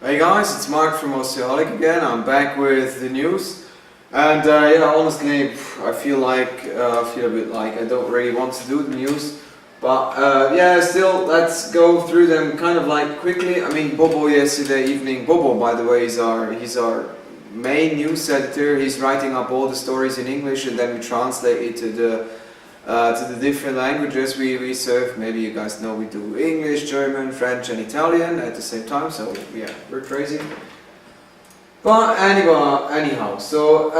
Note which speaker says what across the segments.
Speaker 1: Hey guys, it's Mark from Ocaholic again. I'm back with the news, and yeah, honestly, I feel a bit like I don't really want to do the news, but yeah, still, let's go through them kind of like quickly. I mean, Bobo yesterday evening. Bobo, by the way, he's our main news editor. He's writing up all the stories in English, and then we translate it to the different languages we serve. Maybe you guys know we do English, German, French and Italian at the same time, so yeah, we're crazy. But anyhow, so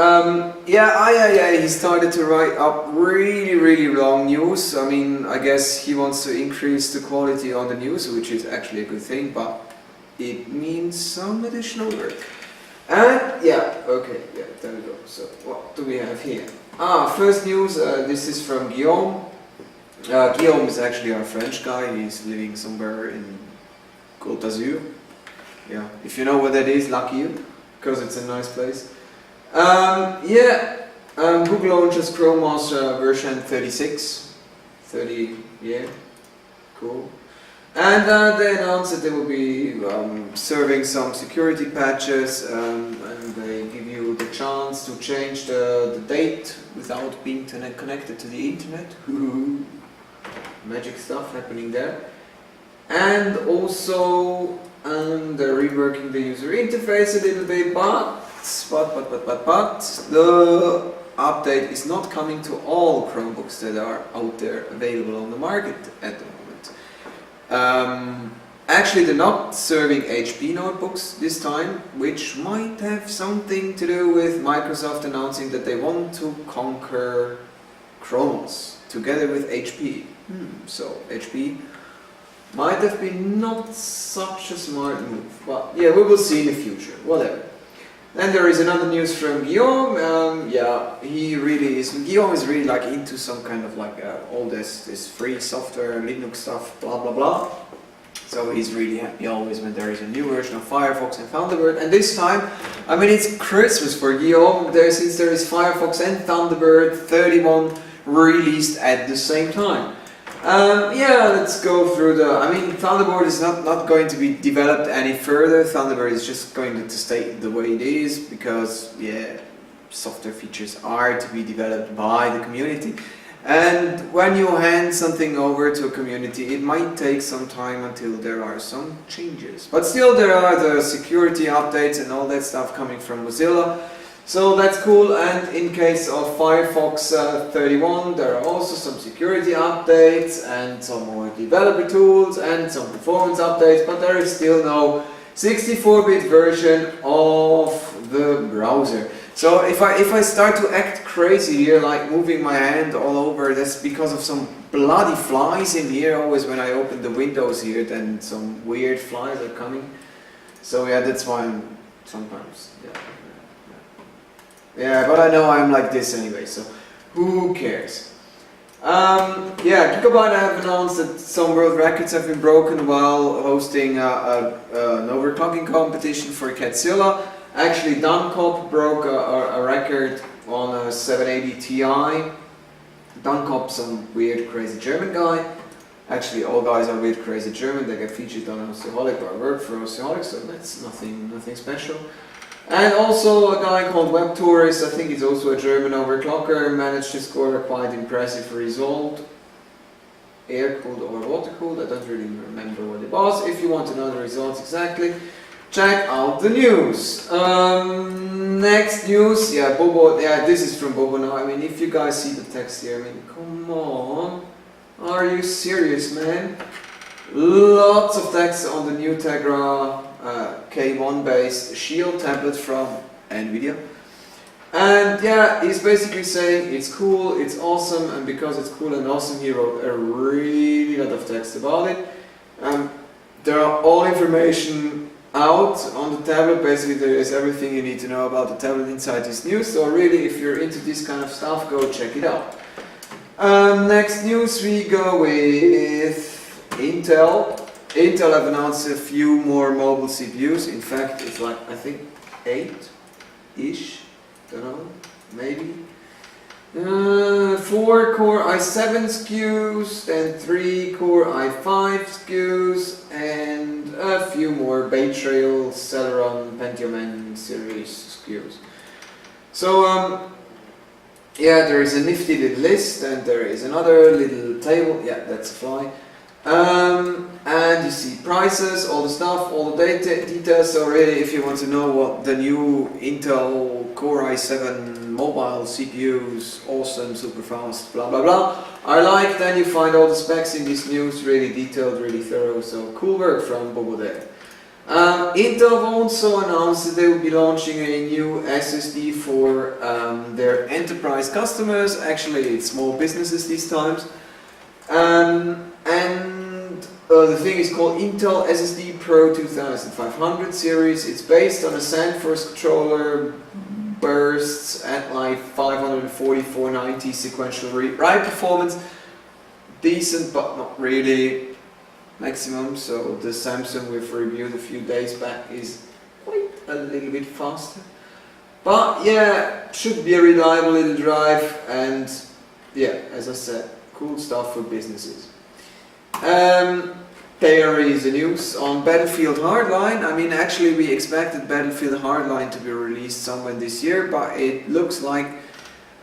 Speaker 1: yeah, he started to write up really long news. I mean, I guess he wants to increase the quality on the news, which is actually a good thing, but it means some additional work. And yeah, okay, yeah, there we go. So what do we have here? First news, this is from Guillaume. Guillaume is actually our French guy. He's living somewhere in Côte d'Azur. Yeah, if you know what that is, lucky you, because it's a nice place. Google launches Chrome OS version 36. 30, yeah, cool. And they announced that they will be serving some security patches, and they give you the chance to change the date without being connected to the internet. Magic stuff happening there. And also they're reworking the user interface a little bit, but the update is not coming to all Chromebooks that are out there available on the market at the moment. Actually, they're not serving HP notebooks this time, which might have something to do with Microsoft announcing that they want to conquer Chrome OS together with HP. So HP might have been not such a smart move, but yeah, we will see in the future, whatever. Then there is another news from Guillaume. Guillaume is really like into some kind of like all this free software, Linux stuff, blah blah blah. So he's really happy always when there is a new version of Firefox and Thunderbird. And this time, I mean, it's Christmas for Guillaume. Since there is Firefox and Thunderbird 31 released at the same time. Yeah, let's go through Thunderbird is not going to be developed any further. Thunderbird is just going to stay the way it is because, yeah, software features are to be developed by the community. And when you hand something over to a community, it might take some time until there are some changes. But still, there are the security updates and all that stuff coming from Mozilla. So that's cool, and in case of Firefox 31 there are also some security updates and some more developer tools and some performance updates, but there is still no 64-bit version of the browser. So if I start to act crazy here, like moving my hand all over, that's because of some bloody flies in here. Always when I open the windows here, then some weird flies are coming. So yeah, that's why I'm sometimes, yeah, but I know I'm like this anyway, so who cares? Pickleball have announced that some world records have been broken while hosting an overclocking competition for Catzilla. Actually, Dunkop broke a record on a 780 Ti. Dunkop, some weird, crazy German guy. Actually, all guys are weird, crazy German. They get featured on Ocaholic or work for Ocaholic, so that's nothing special. And also a guy called Web Tourist, I think he's also a German overclocker, managed to score a quite impressive result. Air-cooled or water-cooled, I don't really remember what it was. If you want to know the results exactly, check out the news. Next news, Bobo, this is from Bobo now. I mean, if you guys see the text here, I mean, come on. Are you serious, man? Lots of text on the new Tegra K1 based Shield tablet from NVIDIA. And yeah, he's basically saying it's cool, it's awesome, and because it's cool and awesome, he wrote a really lot of text about it. There are all information out on the tablet. Basically, there is everything you need to know about the tablet inside this news. So really, if you're into this kind of stuff, go check it out. Next news, we go with Intel. Intel have announced a few more mobile CPUs. In fact, it's like, I think 8-ish, don't know, maybe. 4 Core i7 SKUs, then 3 Core i5 SKUs, and a few more Bay Trail, Celeron, Pentium N series SKUs. So yeah, there is a nifty little list, and there is another little table. Yeah, that's a fly. And you see prices, all the stuff, all the details. So really, if you want to know what the new Intel Core i7 mobile CPUs, awesome, super fast, blah blah blah, are like, then you find all the specs in this news, really detailed, really thorough. So cool work from Bobo there. Intel also announced that they will be launching a new SSD for their enterprise customers. Actually, it's small businesses these times. The thing is called Intel SSD Pro 2500 series. It's based on a SandForce controller, bursts at like 540, 490 sequential write performance. Decent, but not really maximum. So the Samsung we've reviewed a few days back is quite a little bit faster. But yeah, should be a reliable little drive, and yeah, as I said, cool stuff for businesses. There is a news on Battlefield Hardline. I mean, actually we expected Battlefield Hardline to be released somewhere this year, but it looks like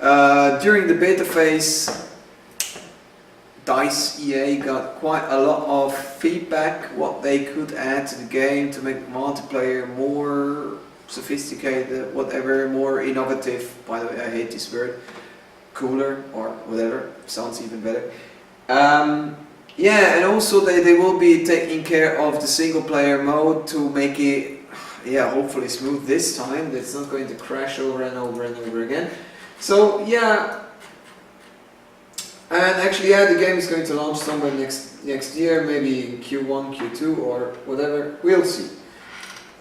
Speaker 1: during the beta phase, DICE EA got quite a lot of feedback what they could add to the game to make multiplayer more sophisticated, whatever, more innovative. By the way, I hate this word. Cooler or whatever, sounds even better. Yeah, and also they will be taking care of the single player mode to make it, yeah, hopefully smooth this time. It's not going to crash over and over and over again. So yeah, and actually yeah, the game is going to launch somewhere next year, maybe Q1, Q2 or whatever. We'll see.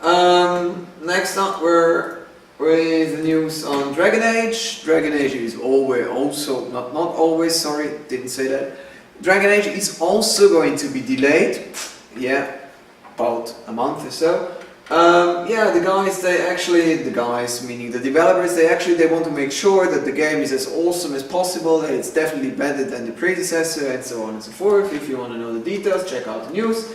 Speaker 1: Next up we're with the news on Dragon Age. Dragon Age is always also not always, sorry, didn't say that. Dragon Age is also going to be delayed, yeah, about a month or so. Yeah, the guys meaning the developers, they want to make sure that the game is as awesome as possible, that it's definitely better than the predecessor, and so on and so forth. If you want to know the details, check out the news.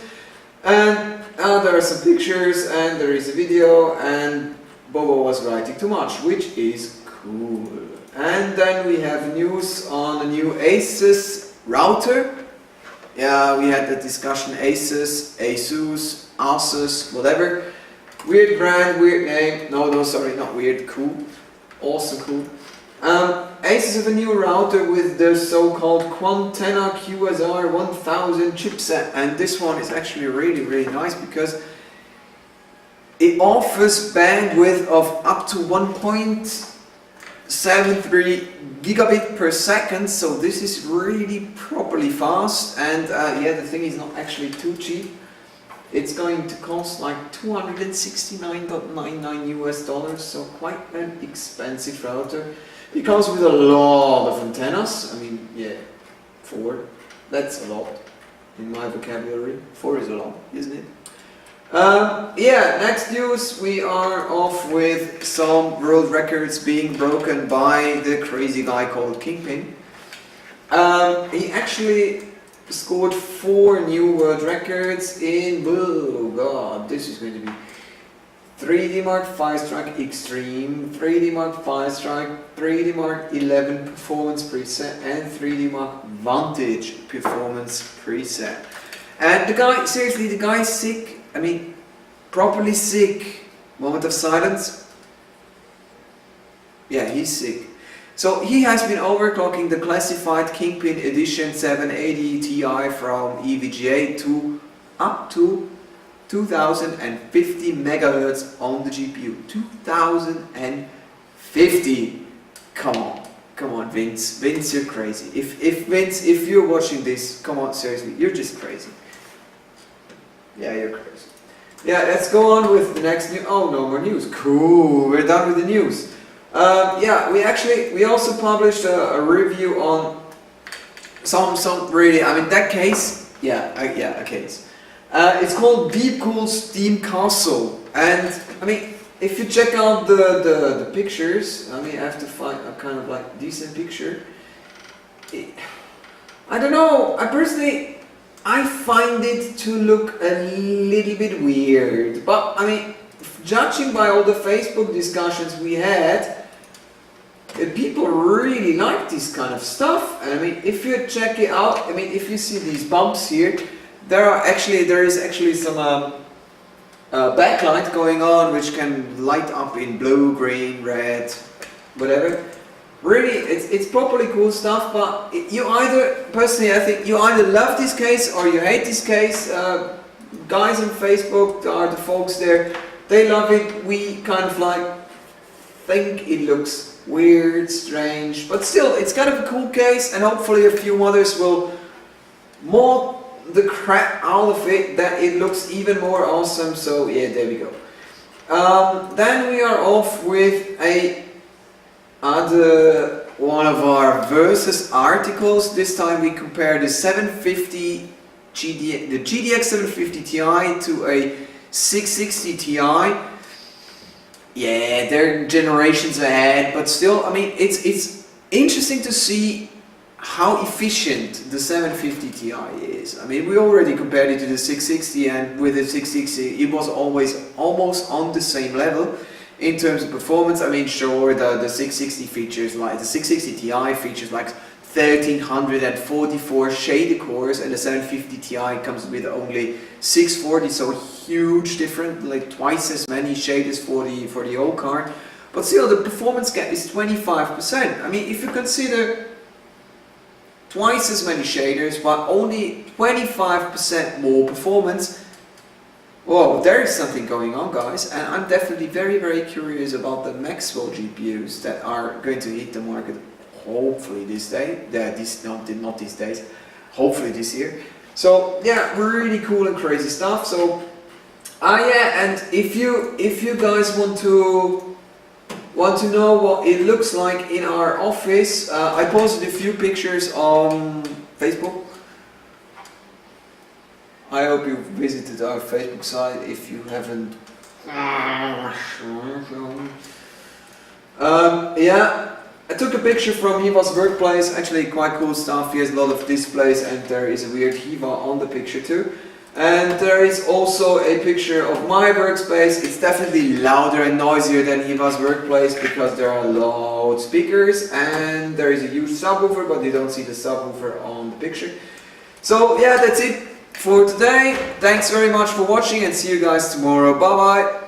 Speaker 1: And there are some pictures, and there is a video, and Bobo was writing too much, which is cool. And then we have news on a new Asus router. Yeah, we had that discussion. Asus, whatever. Weird brand, weird name. No, sorry, not weird. Cool, awesome, cool. Asus have a new router with the so-called Quantenna QSR 1000 chipset, and this one is actually really nice because it offers bandwidth of up to 1.73 gigabit per second, so this is really properly fast. And yeah, the thing is not actually too cheap. It's going to cost like $269.99 US, so quite an expensive router. It comes with a lot of antennas. I mean, yeah, 4, that's a lot in my vocabulary. 4 is a lot, isn't it? Yeah, next news, we are off with some world records being broken by the crazy guy called Kingpin. He actually scored 4 new world records in, oh god, this is going to be 3D Mark 5 Strike Extreme, 3D Mark 5 Strike, 3D Mark 11 Performance preset, and 3D Mark Vantage Performance preset. And the guy, seriously, the guy's sick. I mean, properly sick. Moment of silence. Yeah, he's sick. So he has been overclocking the classified Kingpin Edition 780 Ti from EVGA to up to 2050 megahertz on the GPU. 2050. Come on, Vince. Vince, you're crazy. Vince, if you're watching this, come on, seriously, you're just crazy. Yeah, you're crazy. Yeah, let's go on with the next news. Oh, no more news. Cool, we're done with the news. Yeah, we also published a review on some really, I mean, that case, a case. It's called Deep Cool Steam Castle, and I mean, if you check out the pictures, I mean, I have to find a kind of like decent picture. I don't know, I find it to look a little bit weird, but I mean, judging by all the Facebook discussions we had, people really like this kind of stuff. And I mean, if you check it out, I mean, if you see these bumps here, there is actually some backlight going on, which can light up in blue, green, red, whatever. Really, it's properly cool stuff, but personally I think you either love this case or you hate this case. Guys on Facebook are the folks there, they love it. We kind of like think it looks weird, strange, but still it's kind of a cool case, and hopefully a few others will mod the crap out of it that it looks even more awesome. So yeah, there we go. Then we are off with another one of our versus articles. This time we compare the 750 the GDX 750 Ti to a 660 Ti. Yeah, they're generations ahead, but still, I mean, it's interesting to see how efficient the 750 Ti is. I mean, we already compared it to the 660, and with the 660 it was always almost on the same level in terms of performance. I mean, sure, the 660 features, like the 660 Ti features like 1344 shaded cores, and the 750 Ti comes with only 640, so huge different, like twice as many shaders for the old card. But still, the performance gap is 25%. I mean, if you consider twice as many shaders but only 25% more performance, whoa, there is something going on, guys. And I'm definitely very, very curious about the Maxwell GPUs that are going to hit the market hopefully this day. Not these days, hopefully this year. So yeah, really cool and crazy stuff. So yeah, and if you guys want to know what it looks like in our office, I posted a few pictures on Facebook. I hope you visited our Facebook site if you haven't. Yeah, I took a picture from Hiva's workplace. Actually, quite cool stuff. He has a lot of displays, and there is a weird Hiva on the picture too. And there is also a picture of my workspace. It's definitely louder and noisier than Hiva's workplace because there are loud speakers, and there is a huge subwoofer, but you don't see the subwoofer on the picture. So yeah, that's it for today. Thanks very much for watching, and see you guys tomorrow. Bye bye.